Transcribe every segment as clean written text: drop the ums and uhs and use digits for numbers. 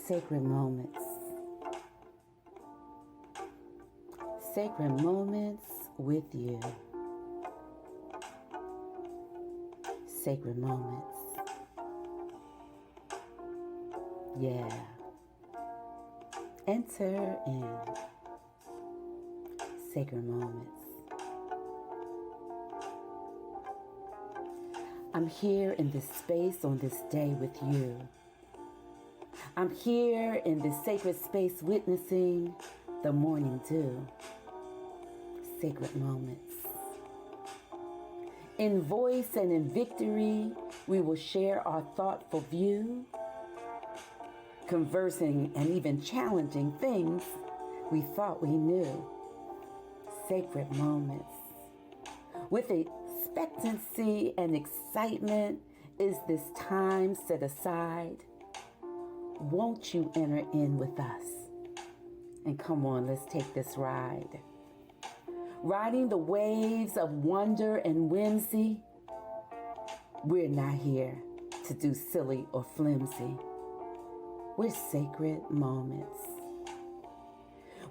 Sacred moments. Sacred moments with you. Sacred moments. Yeah. Enter in sacred moments. I'm here in this space on this day with you. I'm here in this sacred space witnessing the morning dew. Sacred moments. In voice and in victory, we will share our thoughtful view, conversing and even challenging things we thought we knew. Sacred moments. With expectancy and excitement is this time set aside. Won't you enter in with us? And come on, let's take this ride. Riding the waves of wonder and whimsy, we're not here to do silly or flimsy. We're sacred moments.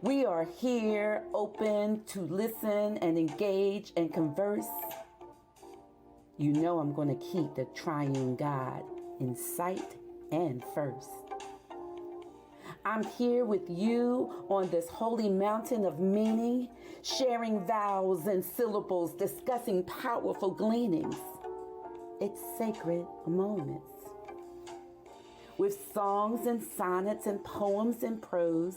We are here open to listen and engage and converse. You know I'm going to keep the triune God in sight and first. I'm here with you on this holy mountain of meaning, sharing vows and syllables, discussing powerful gleanings. It's sacred moments. With songs and sonnets and poems and prose,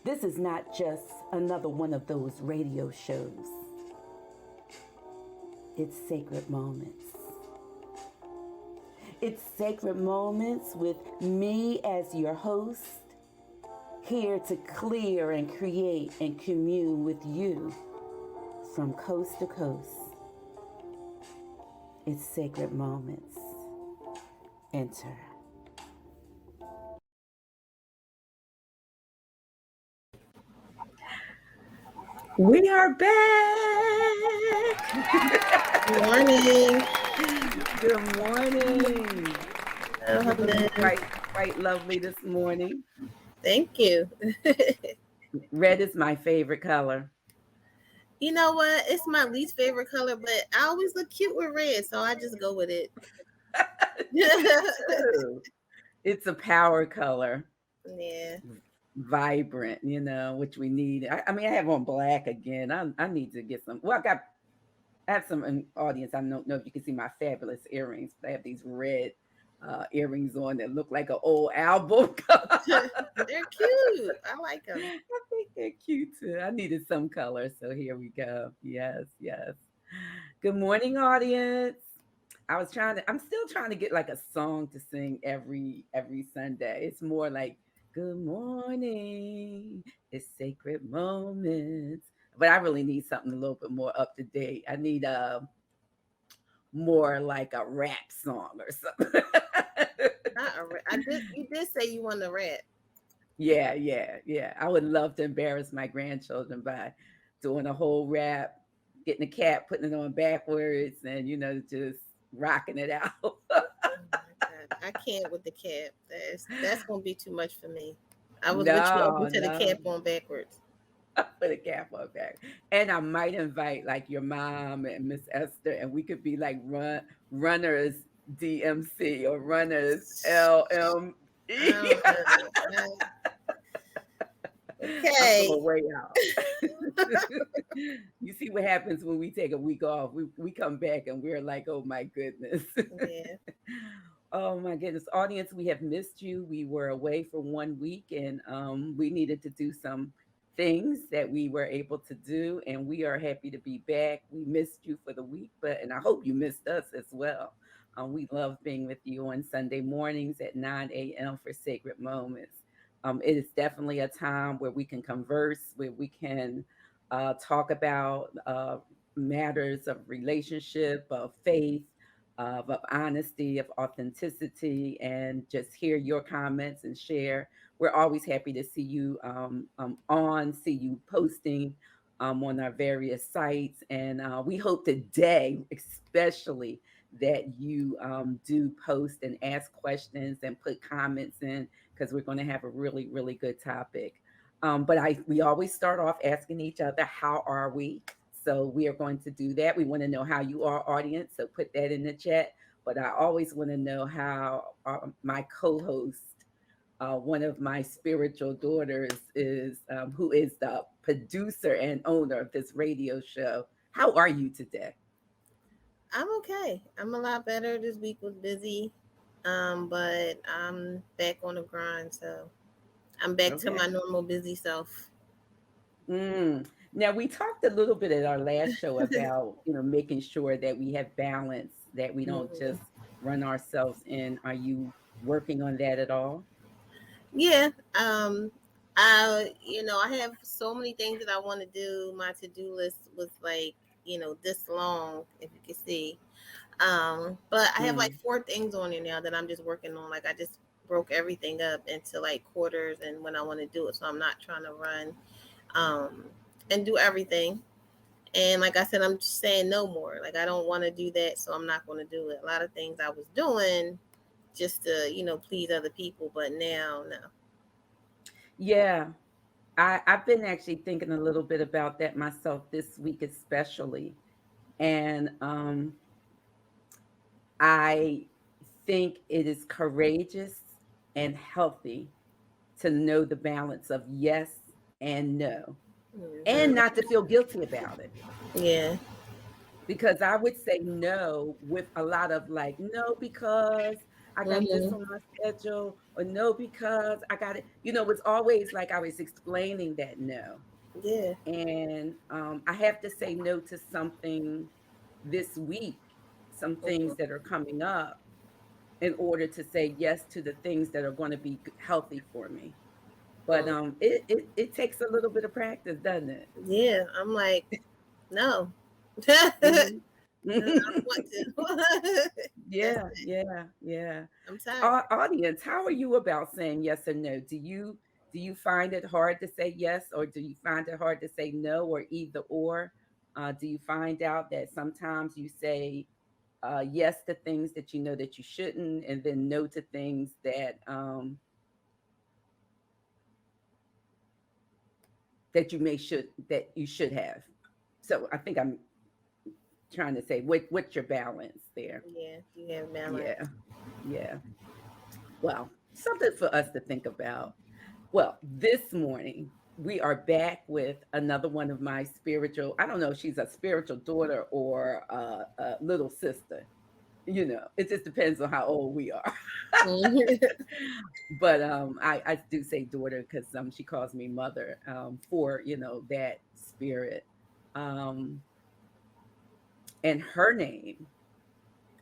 this is not just another one of those radio shows. It's sacred moments. It's sacred moments with me as your host, here to clear and create and commune with you from coast to coast. It's sacred moments. Enter. We are back. Good morning. Good morning. Hello. Quite lovely this morning. Thank you. Red is my favorite color. You know what? It's my least favorite color, but I always look cute with red, so I just go with it. It's a power color. Yeah. Vibrant, which we need. I mean, I have on black again. I need to get some. Well, I have some in audience. I don't know if you can see my fabulous earrings, but I have these red earrings on that look like an old album. They're cute. I like them. I think they're cute too. I needed some color, so here we go. Yes, yes. Good morning, audience. I'm still trying to get like a song to sing every Sunday. It's more like good morning. It's sacred moments. But I really need something a little bit more up to date. I need more like a rap song or something. You did say you want to rap. Yeah. I would love to embarrass my grandchildren by doing a whole rap, getting a cap, putting it on backwards, and just rocking it out. Oh my God. I can't with the cap. That's gonna be too much for me. I was with you open to the cap on backwards. Put a cap on back. And I might invite like your mom and Miss Esther, and we could be like runners DMC or runners LME. Okay. I'm way out. You see what happens when we take a week off. We come back and we're like, oh my goodness. Yeah. Oh my goodness. Audience, we have missed you. We were away for 1 week and we needed to do some things that we were able to do. And we are happy to be back. We missed you for the week, and I hope you missed us as well. We love being with you on Sunday mornings at 9 a.m. for Sacred Moments. It is definitely a time where we can converse, where we can talk about matters of relationship, of faith, of honesty, of authenticity, and just hear your comments and share. We're always happy to see you see you posting on our various sites. And we hope today, especially, that you do post and ask questions and put comments in because we're going to have a really, really good topic. But we always start off asking each other, how are we? So we are going to do that. We want to know how you are, audience. So put that in the chat. But I always want to know how my co-host, one of my spiritual daughters, is who is the producer and owner of this radio show. How are you today? I'm okay. I'm a lot better. This week was busy, but I'm back on the grind. So I'm back to Okay. my normal busy self. Mm. Now we talked a little bit at our last show about making sure that we have balance, that we don't Mhm. just run ourselves in. Are you working on that at all? Yeah. I have so many things that I want to do. My to-do list was like, this long, if you can see. But I have like Mm. 4 things on there now that I'm just working on. Like I just broke everything up into like quarters and when I want to do it. So I'm not trying to run um and do everything. And like I said, I'm just saying no more. Like I don't want to do that, so I'm not going to do it. A lot of things I was doing just to, please other people, but now no. Yeah, I've been actually thinking a little bit about that myself this week, especially. And I think it is courageous and healthy to know the balance of yes and no, and Hmm. not to feel guilty about it. Yeah. Because I would say no with a lot of like, no, because I got this Hmm. on my schedule, or no, because I got it. It's always like I was explaining that no. Yeah. And I have to say no to something this week, some things Hmm. that are coming up, in order to say yes to the things that are going to be healthy for me. But it takes a little bit of practice, doesn't it? Yeah. I'm like, no. I Hmm. don't want to. That's Yeah, it. yeah, yeah. I'm tired. Audience, how are you about saying yes or no? Do you find it hard to say yes, or do you find it hard to say no, or either or? Do you find out that sometimes you say yes to things that you know that you shouldn't, and then no to things that you should have? So I think I'm trying to say what's your balance there? Yeah. You have balance. Yeah, yeah. Well, something for us to think about. Well, this morning we are back with another one of my spiritual, I don't know if she's a spiritual daughter or a little sister. It just depends on how old we are. Mhm. But I do say daughter because she calls me mother, for that spirit. Um, and her name,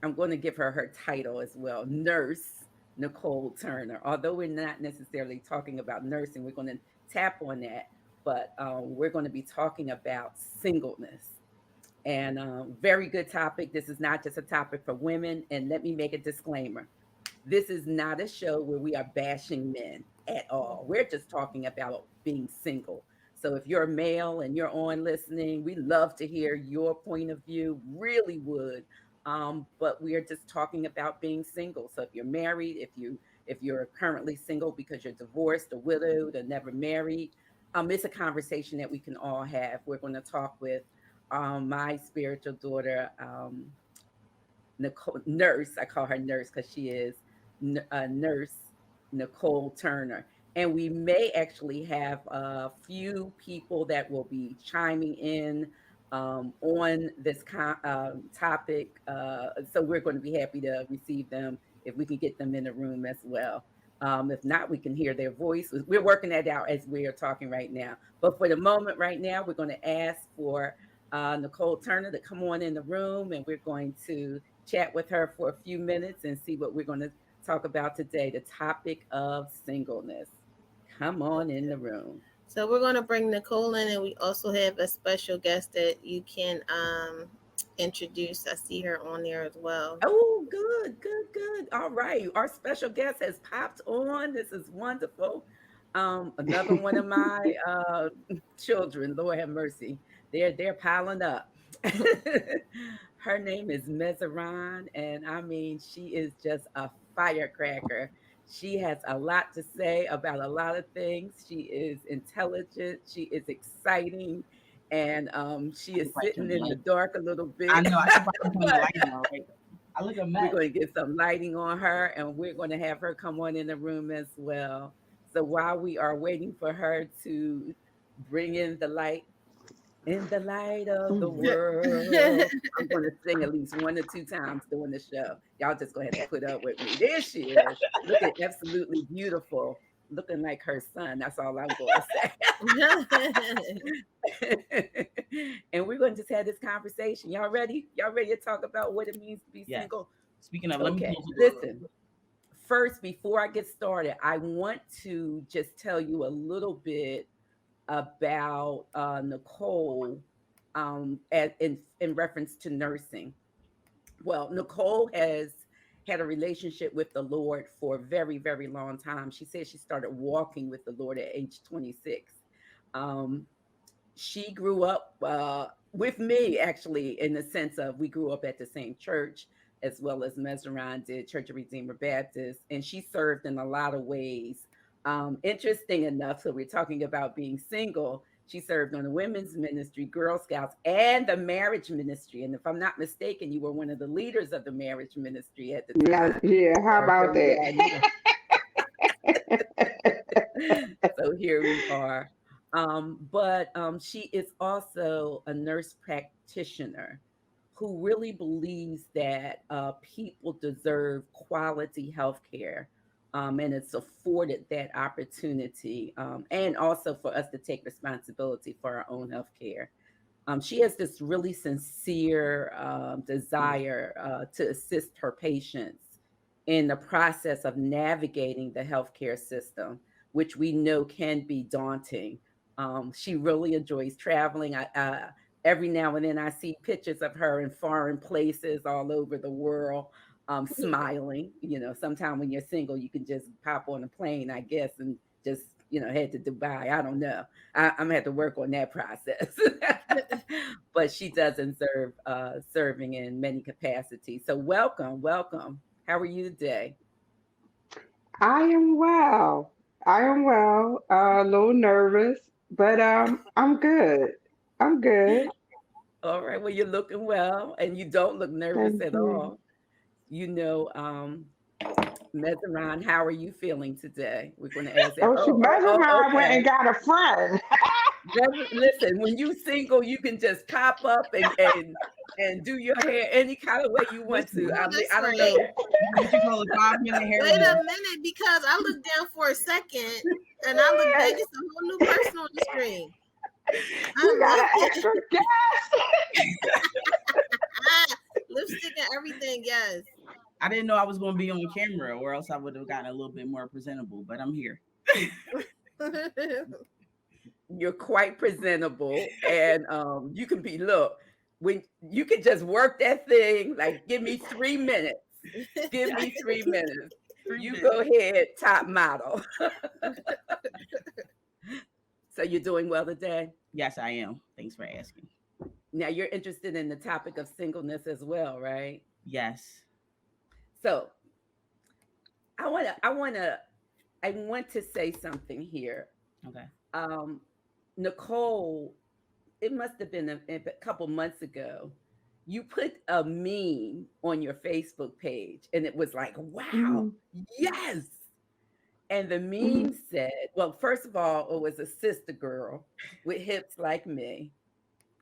I'm going to give her title as well, Nurse Nichole Turner. Although we're not necessarily talking about nursing, we're going to tap on that, but we're going to be talking about singleness. And very good topic. This is not just a topic for women. And let me make a disclaimer: this is not a show where we are bashing men at all. We're just talking about being single. So if you're a male and you're on listening, we love to hear your point of view, really would. But we are just talking about being single. So if you're married, if you're currently single because you're divorced or widowed or never married, it's a conversation that we can all have. We're going to talk with my spiritual daughter, Nichole, nurse. I call her nurse because she is a nurse, Nichole Turner. And we may actually have a few people that will be chiming in on this topic. So we're going to be happy to receive them if we can get them in the room as well. If not, we can hear their voice. We're working that out as we are talking right now. But for the moment, right now, we're going to ask for Nichole Turner to come on in the room, and we're going to chat with her for a few minutes and see what we're going to talk about today, the topic of singleness. Come on in the room. So we're gonna bring Nichole in, and we also have a special guest that you can introduce. I see her on there as well. Oh, good, good, good. All right. Our special guest has popped on. This is wonderful. Another one of my children, Lord have mercy. They're piling up. Her name is Mezeran, and I mean, she is just a firecracker. She has a lot to say about a lot of things. She is intelligent. She is exciting. And she is sitting in the dark a little I bit. know. I should probably turn the light on. Right? I look a mess. We're going to get some lighting on her, and we're going to have her come on in the room as well. So while we are waiting for her to bring in the light of the world, I'm going to sing at least 1 or 2 times during the show. Y'all just go ahead and put up with me. There she is, looking absolutely beautiful, looking like her son. That's all I'm going to say. And we're going to just have this conversation. Y'all ready? Y'all ready to talk about what it means to be single? Speaking of, okay, listen. First, before I get started, I want to just tell you a little bit about Nichole in reference to nursing. Well, Nichole has had a relationship with the Lord for a very, very long time. She said she started walking with the Lord at age 26. She grew up with me, actually, in the sense of we grew up at the same church, as well as Messeron did, Church of Redeemer Baptist, and she served in a lot of ways. Interesting enough, so we're talking about being single. She served on the women's ministry, Girl Scouts, and the marriage ministry. And if I'm not mistaken, you were one of the leaders of the marriage ministry at the time. Yeah. How about that? So here we are. But she is also a nurse practitioner who really believes that people deserve quality health care. And it's afforded that opportunity, and also for us to take responsibility for our own health care. She has this really sincere desire to assist her patients in the process of navigating the healthcare system, which we know can be daunting. She really enjoys traveling. Every now and then I see pictures of her in foreign places all over the world, smiling. Sometime when you're single, you can just pop on a plane, I guess, and just, head to Dubai. I don't know. I'm going to have to work on that process. But she does serving in many capacities. So welcome. How are you today? I am well. A little nervous, but I'm good. All right. Well, you're looking well, and you don't look nervous Thank at you. all. Messeron, how are you feeling today? We're going to ask that. Oh, she measured her. I went Okay. and got a friend. Listen, when you single, you can just pop up and do your hair any kind of way you want to. I don't know. What you call a 5-minute hair? Wait a minute, because I looked down for a second and I looked back. It's a whole new person on the screen. You got an extra guest. Lipstick and everything, yes. I didn't know I was going to be on camera, or else I would have gotten a little bit more presentable, but I'm here. You're quite presentable, and you can be, when you can just work that thing, like, give me 3 minutes. Give me 3 minutes. You go ahead, top model. So you're doing well today? Yes, I am. Thanks for asking. Now you're interested in the topic of singleness as well, right? Yes. So I want to say something here. Okay. Nichole, it must have been a couple months ago. You put a meme on your Facebook page, and it was like, wow, yes. And the meme said, well, first of all, it was a sister girl with hips like me.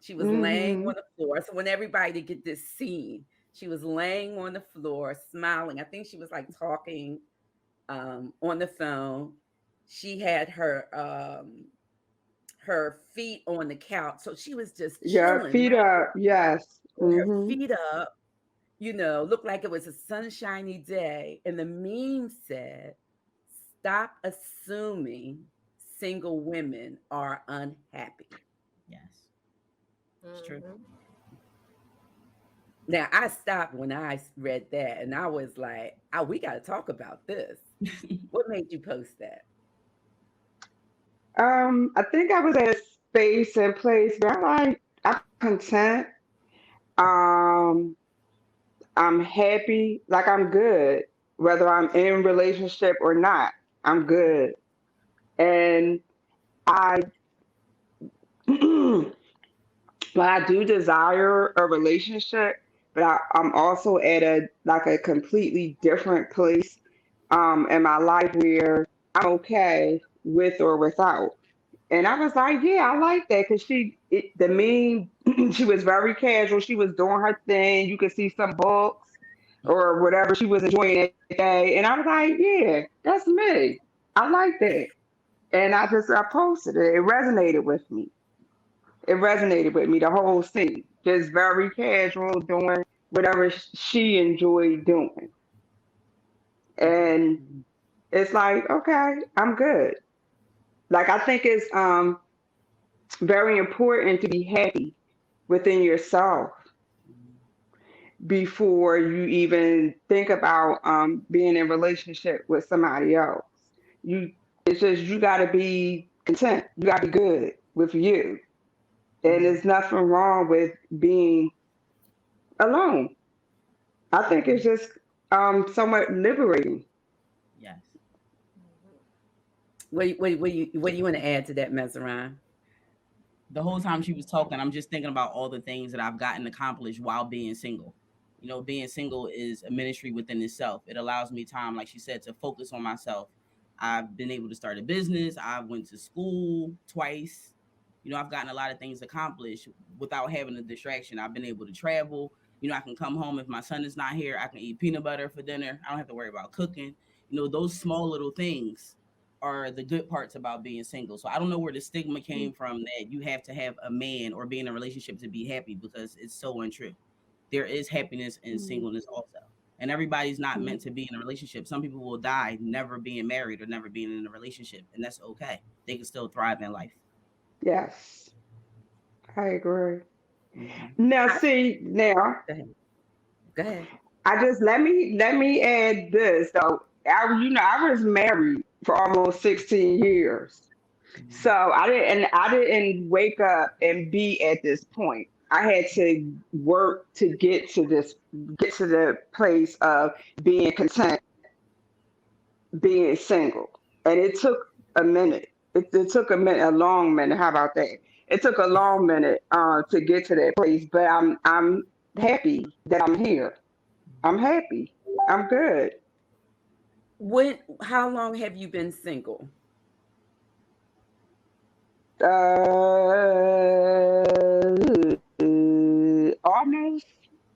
She was laying on the floor. So when everybody to get this scene, she was laying on the floor, smiling. I think she was like talking on the phone. She had her feet on the couch. So she was just chilling. Feet up. Yes. Her feet up, looked like it was a sunshiny day. And the meme said, stop assuming single women are unhappy. Yes. It's true. Now, I stopped when I read that, and I was like, oh, we got to talk about this. What made you post that? I think I was at a space and place where I'm content. I'm happy, like I'm good. whether I'm in relationship or not. I'm good. And I, but I do desire a relationship, but I'm also at a completely different place in my life where I'm okay with or without. And I was like, yeah, I like that because the mean, she was very casual. She was doing her thing. You could see some books or whatever she was enjoying that day. And I was like, yeah, that's me. I like that. And I posted it. It resonated with me. It resonated with me, the whole scene. Just very casual, doing whatever she enjoyed doing. And it's like, okay, I'm good. Like I think it's very important to be happy within yourself before you even think about being in relationship with somebody else. You it's just you gotta be content. You gotta be good with you. And there's nothing wrong with being alone. I think it's just somewhat liberating. Yes. What do you want to add to that, Messeron? The whole time she was talking, I'm just thinking about all the things that I've gotten accomplished while being single. You know, being single is a ministry within itself. It allows me time, like she said, to focus on myself. I've been able to start a business. I went to school twice. You know, I've gotten a lot of things accomplished without having a distraction. I've been able to travel. You know, I can come home if my son is not here. I can eat peanut butter for dinner. I don't have to worry about cooking. You know, those small little things are the good parts about being single. So I don't know where the stigma came from that you have to have a man or be in a relationship to be happy, because it's so untrue. There is happiness in singleness also. And everybody's not meant to be in a relationship. Some people will die never being married or never being in a relationship, and that's okay. They can still thrive in life. Yes, I agree. Mhm. Now I, see now go ahead. Go ahead. I just let me add this though. I was married for almost 16 years. So I didn't wake up and be at this point. I had to work to get to the place of being content, being single. And it took a minute. It took a minute, a long minute. How about that? It took a long minute to get to that place, but I'm happy that I'm here. I'm happy. I'm good. How long have you been single? Almost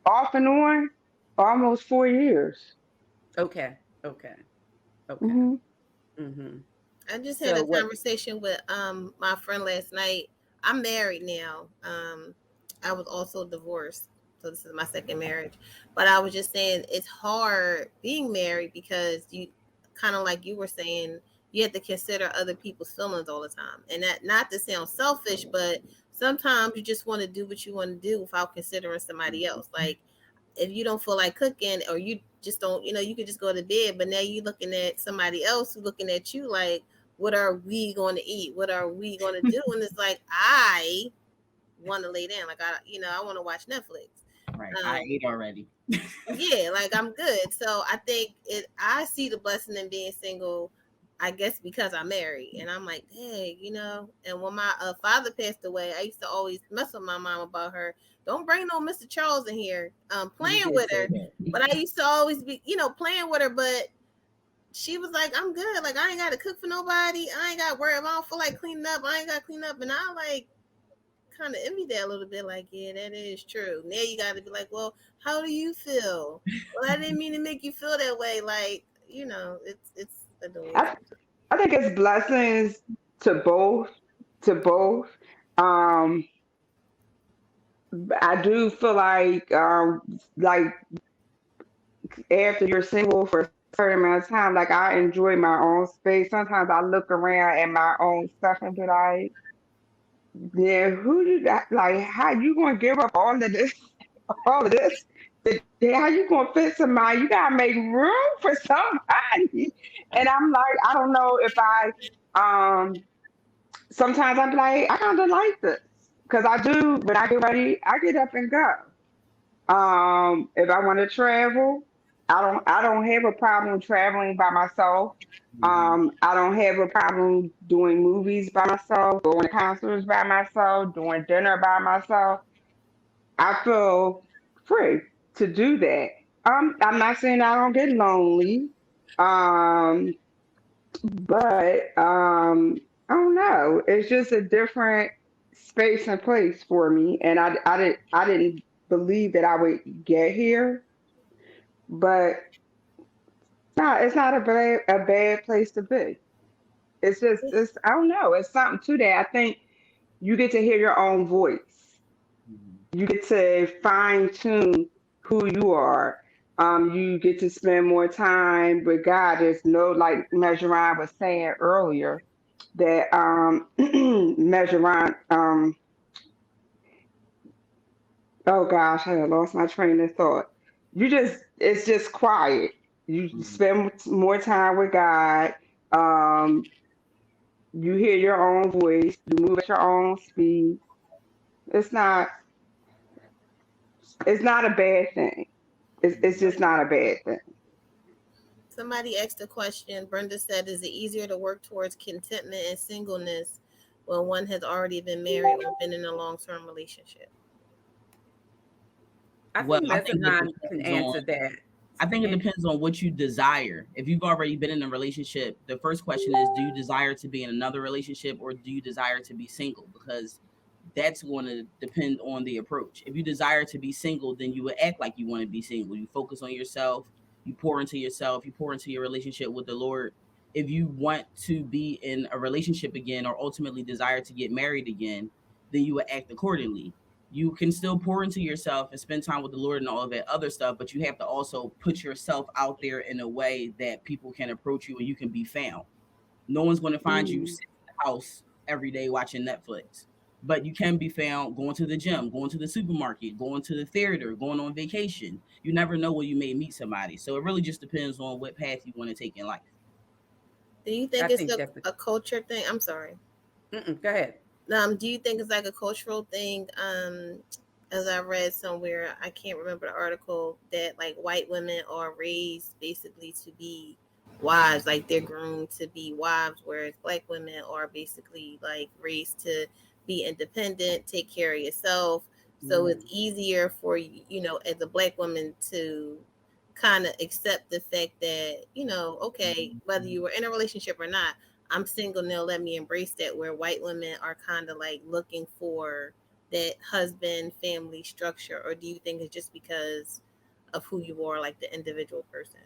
off and on, almost 4 years. Okay. Okay. Okay. Hmm. Mm-hmm. I just had So a what? conversation with my friend last night. I'm married now. I was also divorced, so this is my second marriage. But I was just saying it's hard being married because you kind of like you were saying you have to consider other people's feelings all the time, and that not to sound selfish, but sometimes you just want to do what you want to do without considering somebody else. Like if you don't feel like cooking or you just don't, you could just go to bed, but now you're looking at somebody else who's looking at you like, what are we going to eat? What are we going to do? And it's like, I want to lay down. Like, I want to watch Netflix. Right. I Um, ate already. yeah, like I'm good. So I think I see the blessing in being single, I guess because I'm married. And I'm like, hey, and when my father passed away, I used to always mess with my mom about her. Don't bring no Mr. Charles in here, You playing did with say her. that. But I used to always be, playing with her. But she was like, I'm good. Like, I ain't got to cook for nobody. I ain't got to worry. If I don't feel like cleaning up, I ain't got to clean up. And I like, kind of envy that a little bit. Like, yeah, that is true. Now you got to be like, well, how do you feel? Well, I didn't mean to make you feel that way. Like, it's annoying. I, I think it's blessings to both, to both. Um, I do feel like after you're single for a certain amount of time, like I enjoy my own space. Sometimes I look around at my own stuff and be like, yeah, who you got? Like, how you gonna give up all of this? How you gonna fit somebody? You gotta make room for somebody. And I'm like, I don't know if um sometimes I'm like, I kinda like this. Cause I do when I get ready, I get up and go. If I want to travel, I don't have a problem traveling by myself. I don't have a problem doing movies by myself, going to concerts by myself, doing dinner by myself. I feel free to do that. I'm not saying I don't get lonely, um, but I don't know. It's just a different space and place for me, and I didn't believe that I would get here, but no, it's not a bad place to be. It's just it's I don't know. It's something to that. I think you get to hear your own voice. You get to fine tune who you are. You get to spend more time with God. There's no, like Measuron was saying earlier, that Measuron, oh gosh, I lost my train of thought. It's just quiet. You spend more time with God. Um, you hear your own voice. You move at your own speed. It's not, it's not a bad thing. It's just not a bad thing. Somebody asked a question. Brenda said, is it easier to work towards contentment and singleness when one has already been married or been in a long-term relationship? I think Mezzanine can answer that. I think it depends on what you desire. If you've already been in a relationship, the first question is, do you desire to be in another relationship or do you desire to be single? Because that's going to depend on the approach. If you desire to be single, then you would act like you want to be single. You focus on yourself, you pour into yourself, you pour into your relationship with the Lord. If you want to be in a relationship again or ultimately desire to get married again, then you would act accordingly. You can still pour into yourself and spend time with the Lord and all of that other stuff, but you have to also put yourself out there in a way that people can approach you and you can be found. No one's going to find you sitting in the house every day watching Netflix, but you can be found going to the gym, going to the supermarket, going to the theater, going on vacation. You never know where you may meet somebody. So it really just depends on what path you want to take in life. Do you think it's a culture thing? I'm sorry. Go ahead. Do you think it's like a cultural thing? As I read somewhere, I can't remember the article, that like white women are raised basically to be wives, like they're groomed to be wives, whereas black women are basically like raised to be independent, take care of yourself. So it's easier for you, as a black woman to kind of accept the fact that, okay, whether you were in a relationship or not, I'm single now, let me embrace that, where white women are kind of like looking for that husband family structure? Or do you think it's just because of who you are, like the individual person?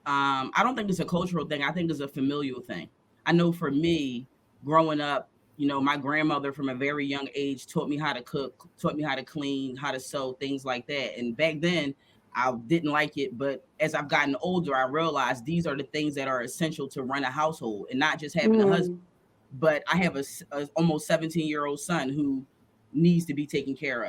I don't think it's a cultural thing. I think it's a familial thing. I know for me, growing up, my grandmother from a very young age taught me how to cook, taught me how to clean, how to sew, things like that. And back then, I didn't like it, but as I've gotten older, I realized these are the things that are essential to run a household, and not just having a husband. But I have a almost 17-year-old son who needs to be taken care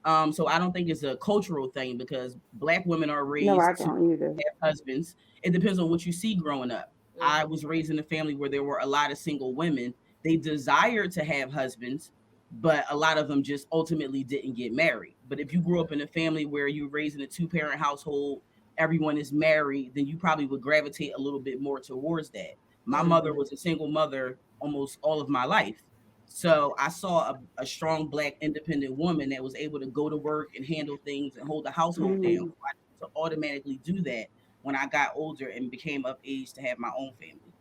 of. So I don't think it's a cultural thing, because black women are raised to have husbands. It depends on what you see growing up. I was raised in a family where there were a lot of single women. They desired to have husbands, but a lot of them just ultimately didn't get married. But if you grew up in a family where you're raised in a 2-parent household, everyone is married, then you probably would gravitate a little bit more towards that. My mother was a single mother almost all of my life. So I saw a strong black independent woman that was able to go to work and handle things and hold the household down. So I had to automatically do that when I got older and became of age to have my own family.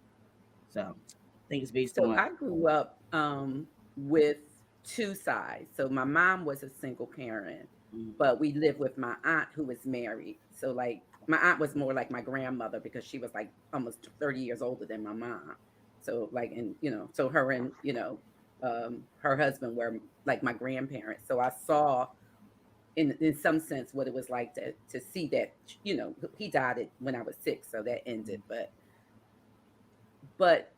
So I think it's based on. I grew up with two sides. So my mom was a single parent, but we lived with my aunt who was married. So like my aunt was more like my grandmother, because she was like almost 30 years older than my mom. So like, and so her and her husband were like my grandparents. So I saw in some sense what it was like to see that, he died when I was 6, so that ended. But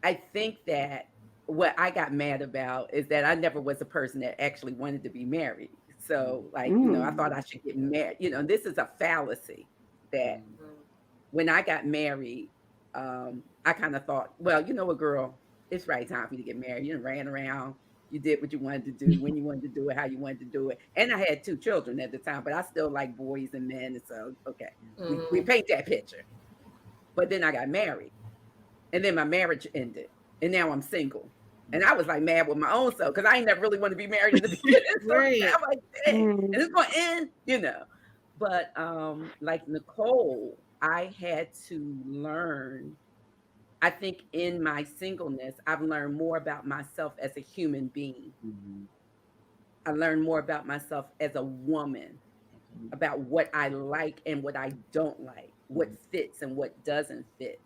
I think that what I got mad about is that I never was a person that actually wanted to be married. So like, I thought I should get married. This is a fallacy that when I got married, I kind of thought, well, you know what, girl, it's right time for you to get married. You ran around You did what you wanted to do, when you wanted to do it, how you wanted to do it. And I had 2 children at the time, but I still like boys and men. And so, okay, we paint that picture. But then I got married, and then my marriage ended, and now I'm single. And I was like mad with my own self because I ain't never really want to be married in the beginning. So Right. I'm like, dang, and it's gonna end. But like Nichole, I had to learn. I think in my singleness, I've learned more about myself as a human being. I learned more about myself as a woman, about what I like and what I don't like, what fits and what doesn't fit.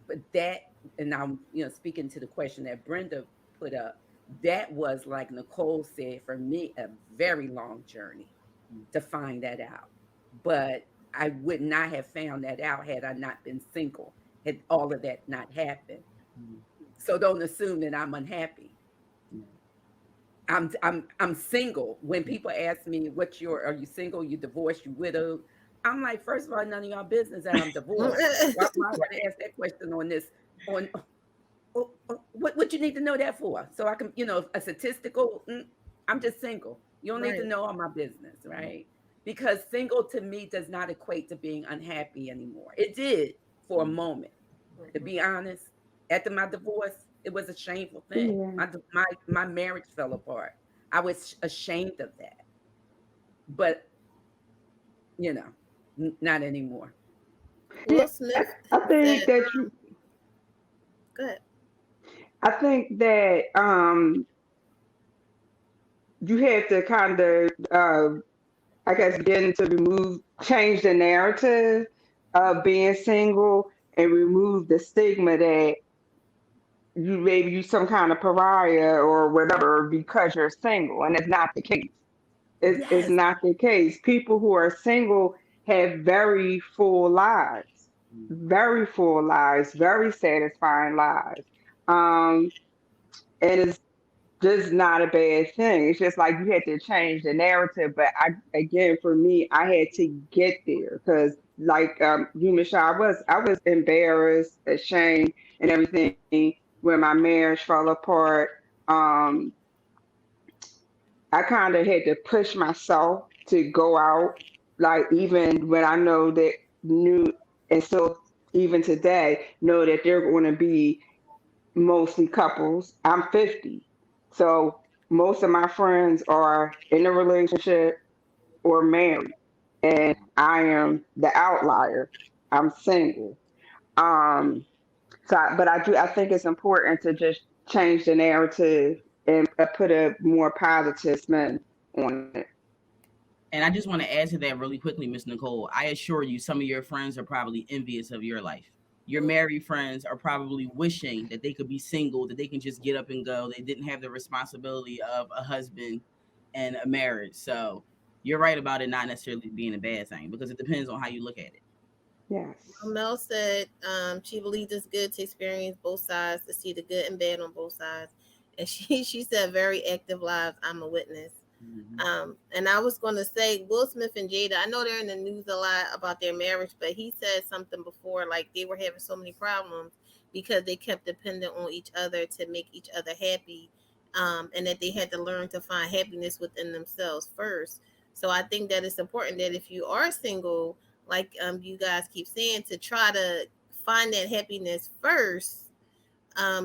But that, and I'm, speaking to the question that Brenda put up, that was, like Nichole said, for me, a very long journey to find that out. But I would not have found that out had I not been single, had all of that not happened. So don't assume that I'm unhappy. I'm single. When people ask me, are you single, you divorced, you widowed? I'm like, first of all, none of y'all business that I'm divorced. Why would I ask that question on this? What you need to know that for? So I can, a statistical. I'm just single. You don't need to know all my business, right? Because single to me does not equate to being unhappy anymore. It did for a moment, to be honest. After my divorce, it was a shameful thing. Yeah. My marriage fell apart. I was ashamed of that, but not anymore. Will Yeah, Smith I think said, that you. good. I think that you have to kind of, I guess, begin to change the narrative of being single and remove the stigma that you some kind of pariah or whatever because you're single, and it's not the case. It's Yes. not the case. People who are single have very full lives, very satisfying lives. Um, and it's just not a bad thing. It's just like you had to change the narrative. But again, for me, I had to get there because, like you, Michelle, I was embarrassed, ashamed, and everything when my marriage fell apart. Um, I kind of had to push myself to go out, like even when I know that knew, and still even today know that they're going to be mostly couples. I'm 50. So most of my friends are in a relationship or married. And I am the outlier. I'm single. Um, but I think it's important to just change the narrative and put a more positive spin on it. And I just want to add to that really quickly, Miss Nichole. I assure you, some of your friends are probably envious of your life. Your married friends are probably wishing that they could be single, that they can just get up and go. They didn't have the responsibility of a husband and a marriage. So you're right about it not necessarily being a bad thing because it depends on how you look at it. Yes. Mel said she believes it's good to experience both sides, to see the good and bad on both sides. And she said, very active lives. I'm a witness. And I was going to say, Will Smith and Jada, I know they're in the news a lot about their marriage, but he said something before, like they were having so many problems because they kept dependent on each other to make each other happy, and that they had to learn to find happiness within themselves first. So I think that it's important that if you are single, like you guys keep saying, to try to find that happiness first,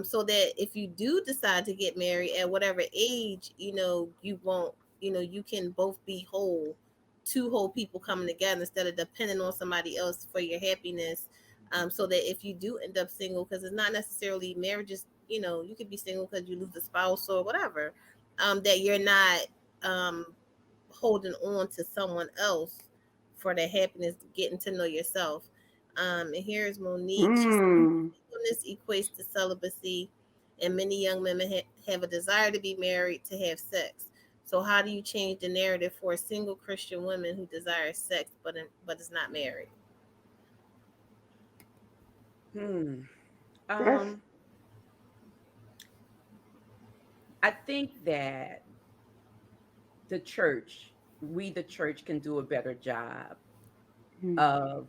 so that if you do decide to get married at whatever age, you won't, you can both be whole, two whole people coming together instead of depending on somebody else for your happiness. So that if you do end up single, because it's not necessarily marriages, you could be single because you lose a spouse or whatever, that you're not um, holding on to someone else for the happiness, getting to know yourself. And here's Monique. She said, Mm. this equates to celibacy, and many young women have a desire to be married to have sex. So, how do you change the narrative for a single Christian woman who desires sex but is not married? Hmm. That's Um, I think that the church can do a better job mm, of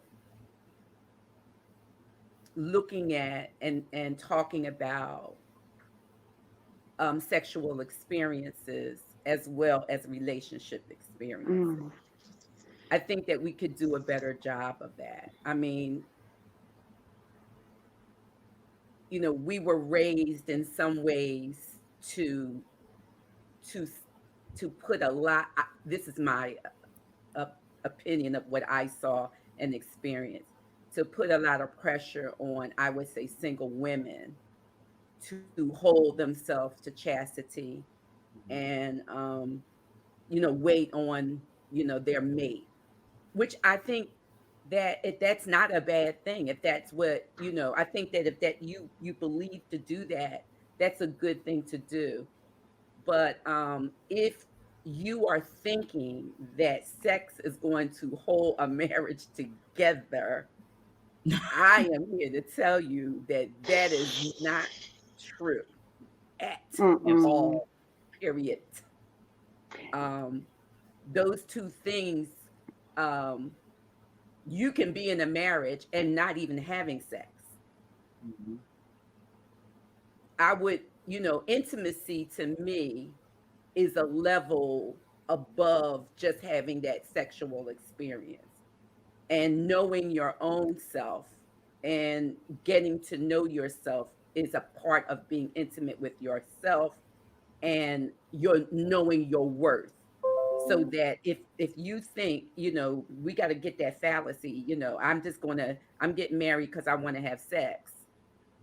looking at and talking about sexual experiences as well as relationship experiences. Mm. I think that we could do a better job of that. I mean, we were raised in some ways to to to put a lot. This is my uh, opinion of what I saw and experienced. To put a lot of pressure on, I would say, single women to hold themselves to chastity and wait on their mate, which I think that if that's not a bad thing, if that's what I think that if that you believe to do that, that's a good thing to do. But if you are thinking that sex is going to hold a marriage together, I am here to tell you that that is not true at Absolutely. Mm-mm. all. Period. Um, those two things, um, you can be in a marriage and not even having sex. Mhm. I would, intimacy to me is a level above just having that sexual experience and knowing your own self and getting to know yourself is a part of being intimate with yourself and your knowing your worth, so that if you think we got to get that fallacy, I'm getting married because I want to have sex.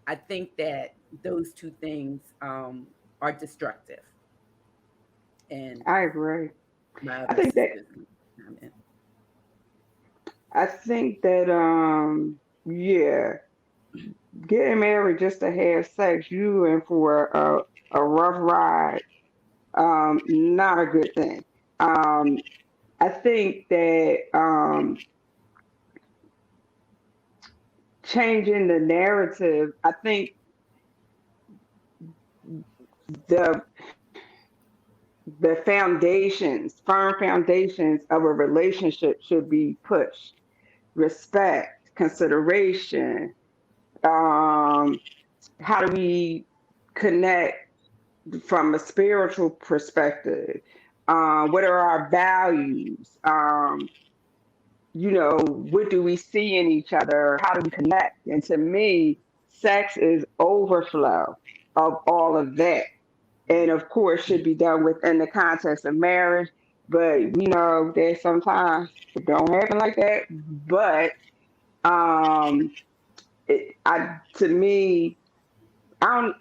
I think that those two things are destructive. And I agree. my I other think that sisters can comment. yeah, getting married just to have sex, you in for a rough ride. Not a good thing. Um, I think that changing the narrative, I think the firm foundations of a relationship should be pushed. Respect, consideration, um, how do we connect from a spiritual perspective? What are our values? What do we see in each other? How do we connect? And to me, sex is overflow of all of that. And of course, should be done within the context of marriage. But we know that sometimes it don't happen like that. But um, to me, I don't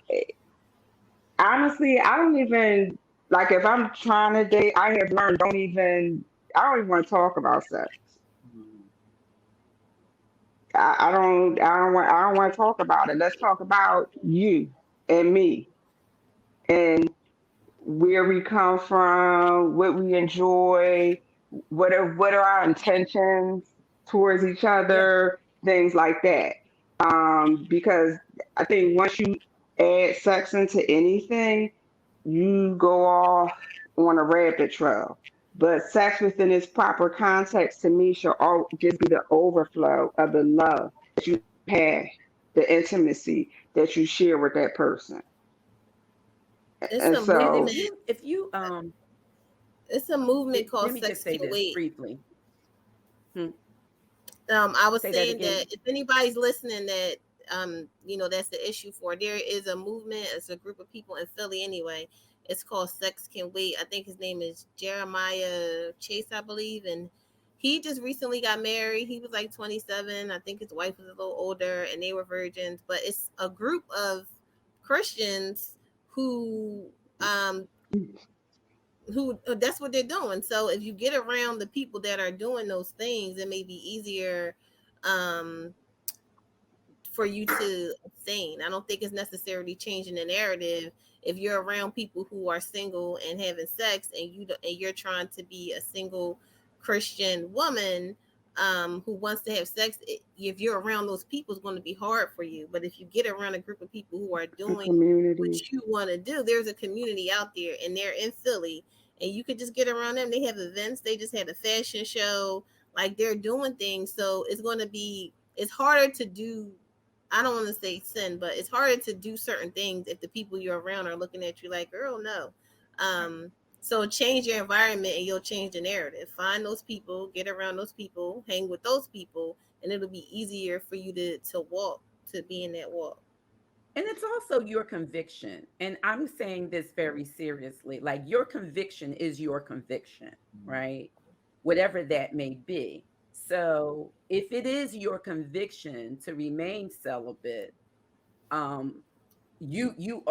honestly, I don't even like if I'm trying to date. I have learned I don't even want to talk about sex. Mhm. I don't want to talk about it. Let's talk about you and me and where we come from, what we enjoy, what are our intentions towards each Yeah. other, things like that. Because I think once you add sex into anything, you go off on a rabbit trail. But sex within its proper context to me should all just be the overflow of the love that you have, the intimacy that you share with that person. It's And a And so, movement. if you It's a movement called let me Sex just say Can this Wait. briefly. Hmm, I was say that saying again. that if anybody's listening that that's the issue for, there is a movement, it's a group of people in Philly anyway. It's called Sex Can Wait. I think his name is Jeremiah Chase, I believe, and he just recently got married. He was like 27. I think his wife was a little older and they were virgins, but it's a group of Christians who um that's what they're doing. So if you get around the people that are doing those things, it may be easier um for you to abstain. I don't think it's necessarily changing the narrative if you're around people who are single and having sex, and you're trying to be a single Christian woman who wants to have sex. If you're around those people, it's going to be hard for you. But if you get around a group of people who are a doing community. what you want to do, there's a community out there, and they're in Philly, and you could just get around them. They have events. They just had a fashion show. Like, they're doing things, so it's going to be, it's harder to do I don't want to say sin, but it's harder to do certain things if the people you're around are looking at you like, girl, no. So change your environment and you'll change the narrative. Find those people, get around those people, hang with those people, and it'll be easier for you to walk, to be in that walk. And it's also your conviction. And I'm saying this very seriously. Like, your conviction is your conviction, right? Whatever that may be. So if it is your conviction to remain celibate, um, you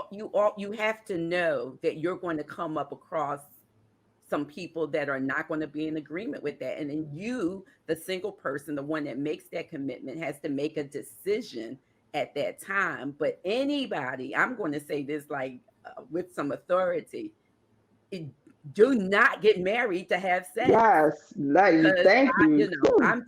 have to know that you're going to come up across some people that are not going to be in agreement with that. And then you, the single person, the one that makes that commitment, has to make a decision at that time. But anybody, I'm going to say this like with some authority, it, do not get married to have sex. Yes, like, Because thank you. I'm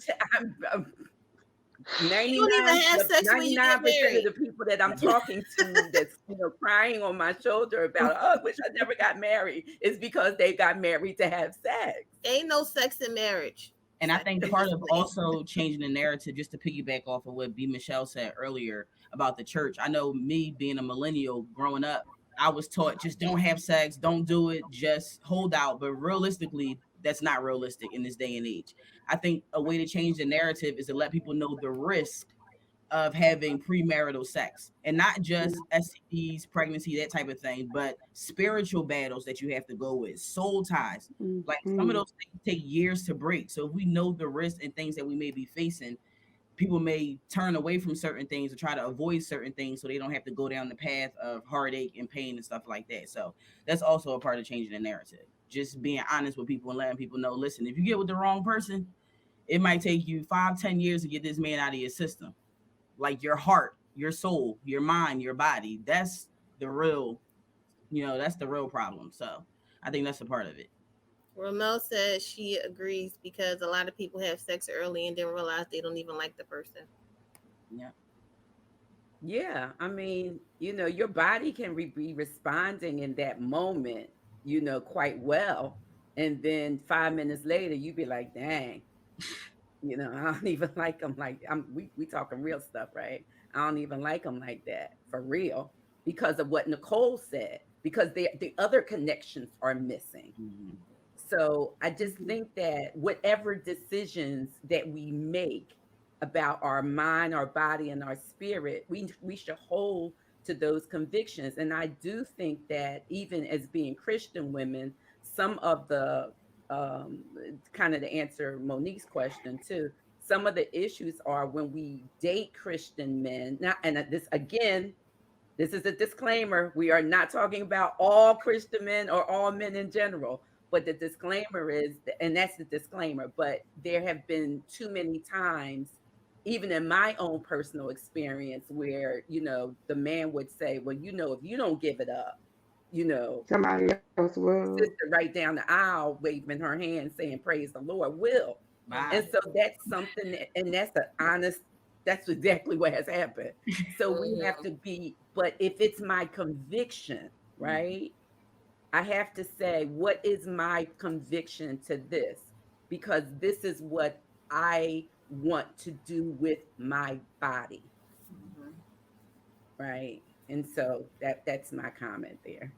You don't even have sex when you get 99% of married. the people that I'm talking to that's crying on my shoulder about, oh, I wish I never got married, is because they got married to have sex. Ain't no sex in marriage. And I think part of also changing the narrative, just to piggyback off of what B. Michelle said earlier about the church. I know me being a millennial growing up, I was taught just don't have sex, don't do it, just hold out. But realistically, that's not realistic in this day and age. I think a way to change the narrative is to let people know the risk of having premarital sex, and not just STDs, pregnancy, that type of thing, but spiritual battles that you have to go with, soul ties. Like, some of those things take years to break. So if we know the risks and things that we may be facing, people may turn away from certain things or try to avoid certain things so they don't have to go down the path of heartache and pain and stuff like that. So that's also a part of changing the narrative. Just being honest with people and letting people know, listen, if you get with the wrong person, it might take you 5-10 years to get this man out of your system. Like, your heart, your soul, your mind, your body. That's the real, that's the real problem. So I think that's a part of it. Ramel says she agrees because a lot of people have sex early and then realize they don't even like the person. Yeah. Yeah. I mean, your body can be responding in that moment, quite well. And then 5 minutes later, you be like, dang, I don't even like them like we talking real stuff, right? I don't even like them like that for real because of what Nichole said, because the other connections are missing. Mm-hmm. So I just think that whatever decisions that we make about our mind, our body, and our spirit, we should hold to those convictions. And I do think that even as being Christian women, some of the kind of to answer Monique's question too, some of the issues are when we date Christian men. Now, and this again, this is a disclaimer. We are not talking about all Christian men or all men in general. But the disclaimer is, and that's the disclaimer, but there have been too many times, even in my own personal experience, where, the man would say, well, if you don't give it up, Somebody else will. sister right down the aisle waving her hand saying, praise the Lord, will. Bye. And so that's something, and that's exactly what has happened. So we have to be, but if it's my conviction, right? I have to say, what is my conviction to this? Because this is what I want to do with my body. Right. And so that's my comment there.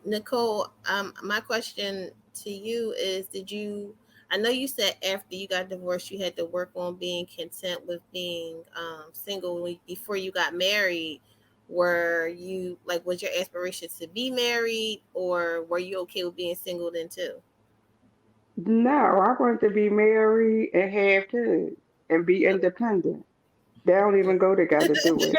Nichole, my question to you is, I know you said after you got divorced, you had to work on being content with being single before you got married. Was your aspiration to be married, or were you okay with being single then too? No, I want to be married and have kids and be independent. They don't even go together, do it.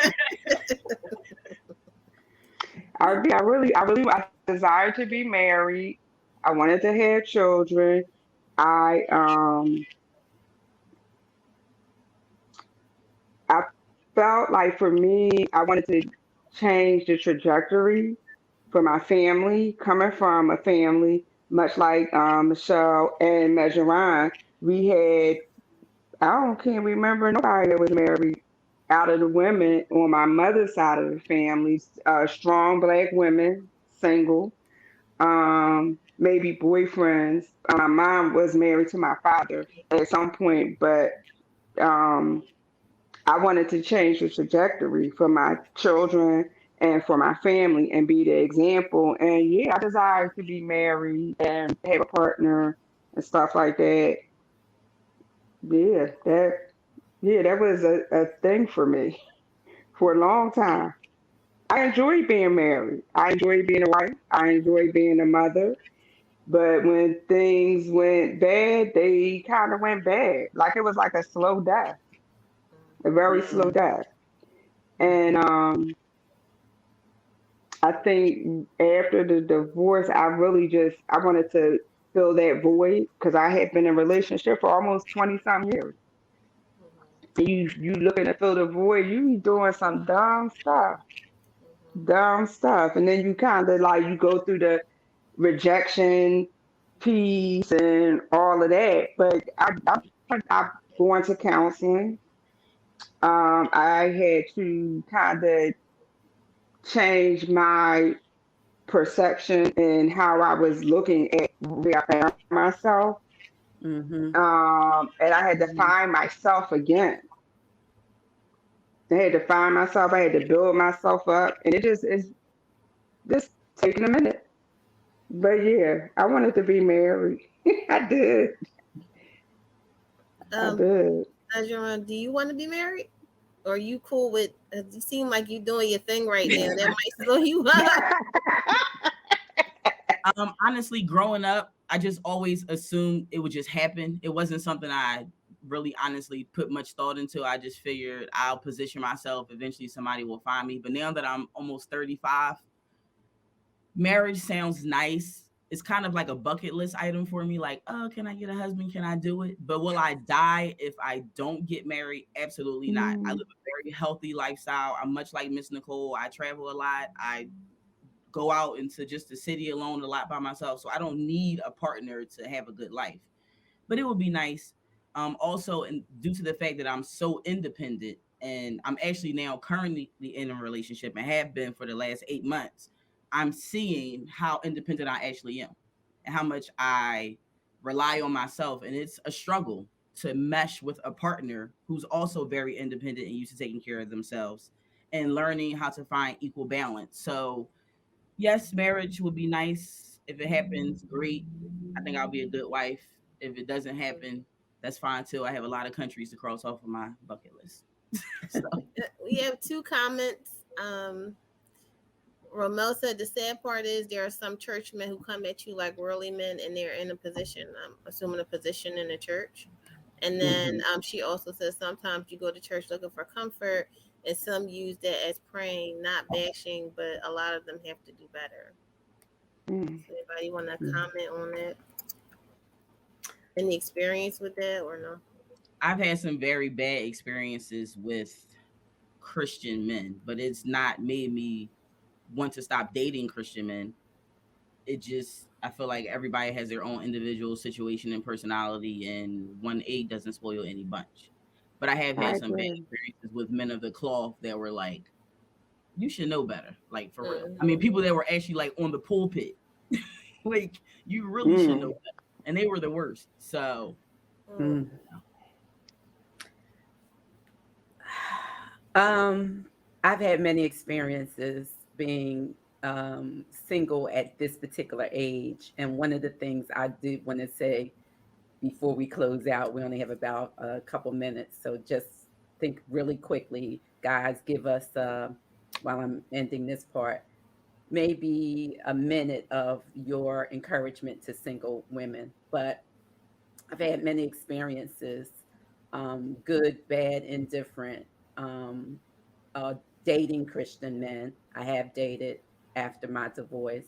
I desired to be married. I wanted to have children. I I felt like for me, I wanted to change the trajectory for my family, coming from a family much like Michelle and Mejeran. We had, can't remember nobody that was married out of the women on my mother's side of the family. Strong Black women, single, maybe boyfriends. My mom was married to my father at some point, but um, I wanted to change the trajectory for my children and for my family and be the example. And yeah, I desire to be married and have a partner and stuff like that. Yeah, that was a thing for me for a long time. I enjoy being married. I enjoy being a wife. I enjoy being a mother. But when things went bad, they kind of went bad. Like it was like a slow death, a very slow Mm. death. And I think after the divorce, I wanted to fill that void because I had been in a relationship for almost 20 some years. You looking to fill the void, you doing some dumb stuff, and then you kind of like you go through the rejection piece and all of that. But I've gone to counseling. I had to kind of change my perception and how I was looking at where I found myself. Mm-hmm. And I had to find myself again. I had to find myself. I had to build myself up, and it's just taking a minute. But yeah, I wanted to be married. I did. I Um, did. Adriana, do you want to be married? Or are you cool with? You seem like you're doing your thing right now. That might slow you up. Honestly, growing up, I just always assumed it would just happen. It wasn't something I really honestly put much thought into. I just figured I'll position myself. Eventually somebody will find me. But now that I'm almost 35, marriage sounds nice. It's kind of like a bucket list item for me. Like, oh, can I get a husband? Can I do it? But will I die if I don't get married? Absolutely not. I live Mm, a very healthy lifestyle. I'm much like Miss Nichole. I travel a lot. I go out into just the city alone a lot by myself. So I don't need a partner to have a good life. But it would be nice. Also, and due to the fact that I'm so independent and I'm actually now currently in a relationship and have been for the last 8 months, I'm seeing how independent I actually am and how much I rely on myself. And it's a struggle to mesh with a partner who's also very independent and used to taking care of themselves and learning how to find equal balance. So yes, marriage would be nice. If it happens, great. I think I'll be a good wife. If it doesn't happen, that's fine too. I have a lot of countries to cross off of my bucket list. So We have two comments. Romel said the sad part is there are some churchmen who come at you like worldly men and they're in a position, I'm assuming a position in the church. And then she also says sometimes you go to church looking for comfort and some use that as praying, not bashing, but a lot of them have to do better. mm. So anybody want to comment on that? Any experience with that or no? I've had some very bad experiences with Christian men, but it's not made me want to stop dating Christian men. It just, I feel like everybody has their own individual situation and personality, and one egg doesn't spoil any bunch. But I have I had some bad agree. experiences with men of the cloth that were like, you should know better, like for real. I mean, Mm-hmm. people that were actually like on the pulpit, like you really should know Mm. better, and they were the worst. So, Mm. Mm. Um, I've had many experiences being single at this particular age, and one of the things I did want to say before we close out, we only have about a couple minutes, so just think really quickly, guys. Give us while I'm ending this part, maybe a minute of your encouragement to single women. But I've had many experiences, good, bad, indifferent, um, uh, dating Christian men. I have dated after my divorce.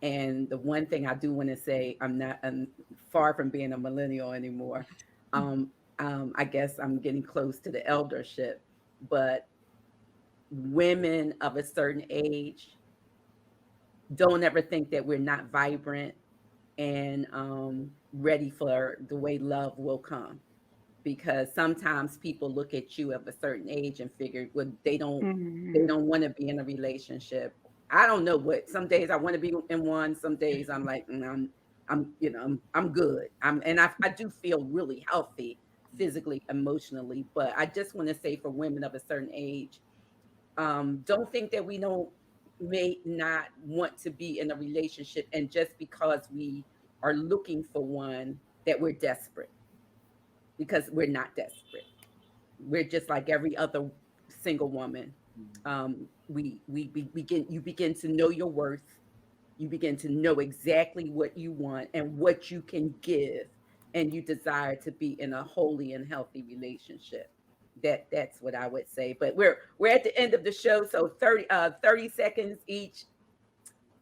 And the one thing I do want to say, I'm far from being a millennial anymore. Um, I guess I'm getting close to the eldership, but women of a certain age don't ever think that we're not vibrant and ready for the way love will come, because sometimes people look at you of a certain age and figure, well, they Mm. don't want to be in a relationship. I don't know what. Some days I want to be in one. Some days I'm like, I'm good. I do feel really healthy physically, emotionally. But I just want to say for women of a certain age, don't think that we don't may not want to be in a relationship, and just because we are looking for one, that we're desperate, because we're not desperate. We're just like every other single woman. We begin, you begin to know your worth. You begin to know exactly what you want and what you can give, and you desire to be in a holy and healthy relationship. That's what I would say. But we're at the end of the show, so 30 seconds each.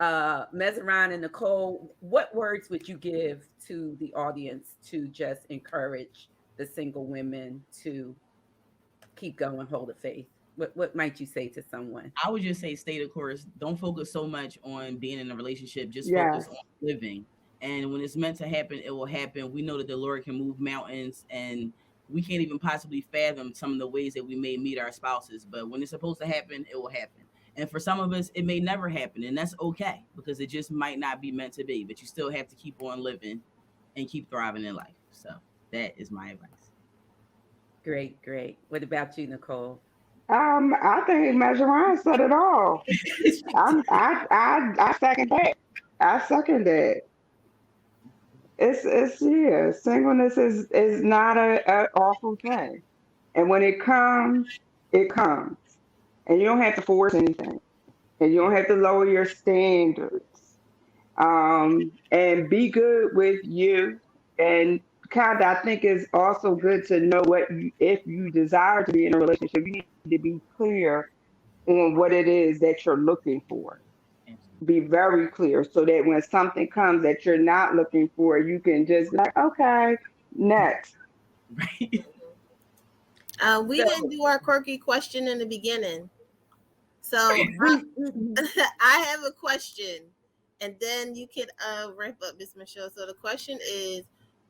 Mezeran and Nichole, what words would you give to the audience to just encourage the single women to keep going, hold the faith? What might you say to someone? I would just say stay the course. Don't focus so much on being in a relationship. Just Yes. focus on living. And when it's meant to happen, it will happen. We know that the Lord can move mountains, and we can't even possibly fathom some of the ways that we may meet our spouses. But when it's supposed to happen, it will happen. And for some of us, it may never happen. And that's okay, because it just might not be meant to be. But you still have to keep on living and keep thriving in life. So that is my advice. Great, great. What about you, Nichole? I think Measuring said it all. I second that. I second that. It's yeah. Singleness is not a awful thing, and when it comes, and you don't have to force anything, and you don't have to lower your standards. And be good with you, and kind of, I think it's also good to know what you, if you desire to be in a relationship, you need to be clear on what it is that you're looking for. Be very clear so that when something comes that you're not looking for, you can just be like, okay, next. Right. We didn't So do our quirky question in the beginning. So we I have a question, and then you can wrap up, Miss Michelle. So the question is,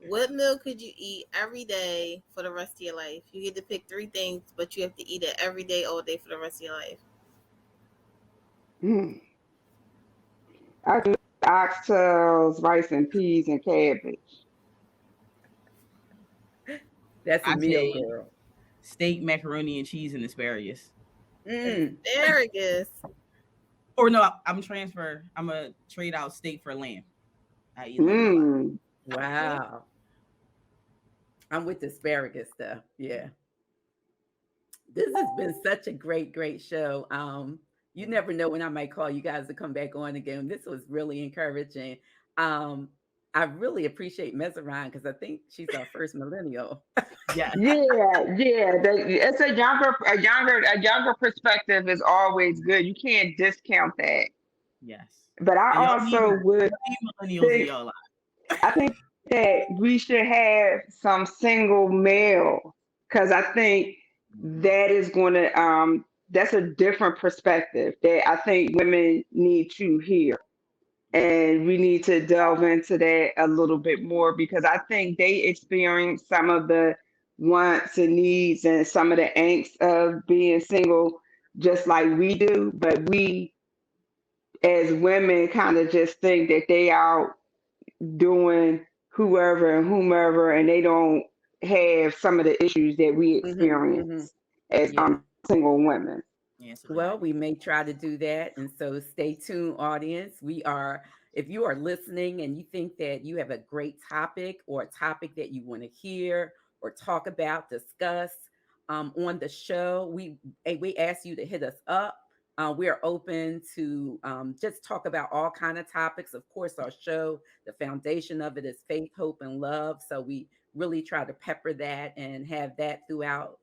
what meal could you eat every day for the rest of your life? You get to pick 3 things, but you have to eat it every day, all day for the rest of your life. Hmm. I do oxtails, rice and peas, and cabbage. that's a I meal, say girl. steak, macaroni, and cheese, and asparagus. Mm, Asparagus. Or no, I'm transfer. I'm gonna trade out steak for lamb. I eat lamb a lot. Mm. Okay. wow. I'm with the asparagus stuff. Yeah. This has been such a great, great show. You never know when I might call you guys to come back on again. This was really encouraging. Um, I really appreciate Mezeran because I think she's our first millennial. Yes, Yeah, yeah. It's a younger perspective is always good. You can't discount that. yes. But I And also would y'all need millennials in think y'all life. I think that we should have some single male because I think Mhm. that is going to that's a different perspective that I think women need to hear. And we need to delve into that a little bit more because I think they experience some of the wants and needs and some of the angst of being single just like we do, but we as women kind of just think that they out doing whoever and whomever and they don't have some of the issues that we Hmm. experience as Yeah. single women. Yeah, it's a Well, reality. we may try to do that. And so stay tuned, audience. If you are listening and you think that you have a great topic or a topic that you want to hear or talk about, discuss on the show, we ask you to hit us up. We are open to just talk about all kind of topics. Of course, our show, the foundation of it is faith, hope, and love. So we really try to pepper that and have that throughout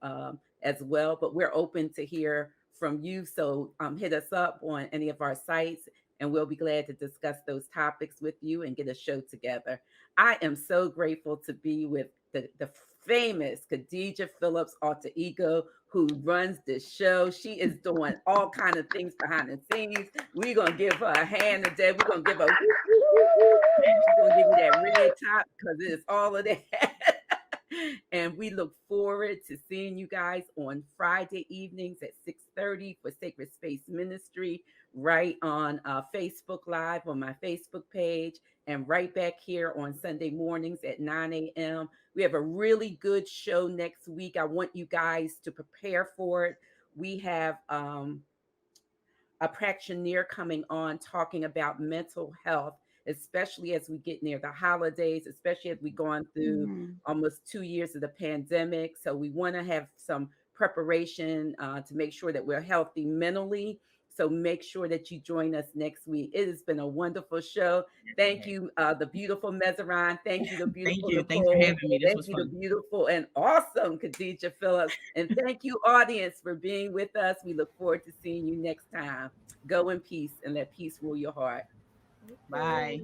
as well. But we're open to hear from you. So hit us up on any of our sites, and we'll be glad to discuss those topics with you and get a show together. I am so grateful to be with the famous Khadijah Phillips alter ego who runs this show. She is doing all kind of things behind the scenes. We're gonna give her a hand today. We're gonna give her whoop, whoop, whoop, whoop. She's gonna give you that red top because it is all of that. And we look forward to seeing you guys on Friday evenings at 6:30 for Sacred Space Ministry. right on Facebook Live on my Facebook page, and right back here on Sunday mornings at 9 a.m. We have a really good show next week. I want you guys to prepare for it. We have a practitioner coming on talking about mental health, especially as we get near the holidays, especially as we've gone through almost 2 years of the pandemic. So we want to have some preparation to make sure that we're healthy mentally. So make sure that you join us next week. It has been a wonderful show. Thank you, the beautiful Mezeran. Thank you, the beautiful Thank you. Thanks for Nichole. having me. This Thank was you, fun. the beautiful and awesome Khadijah Phillips. And thank you, audience, for being with us. We look forward to seeing you next time. Go in peace and let peace rule your heart. Bye.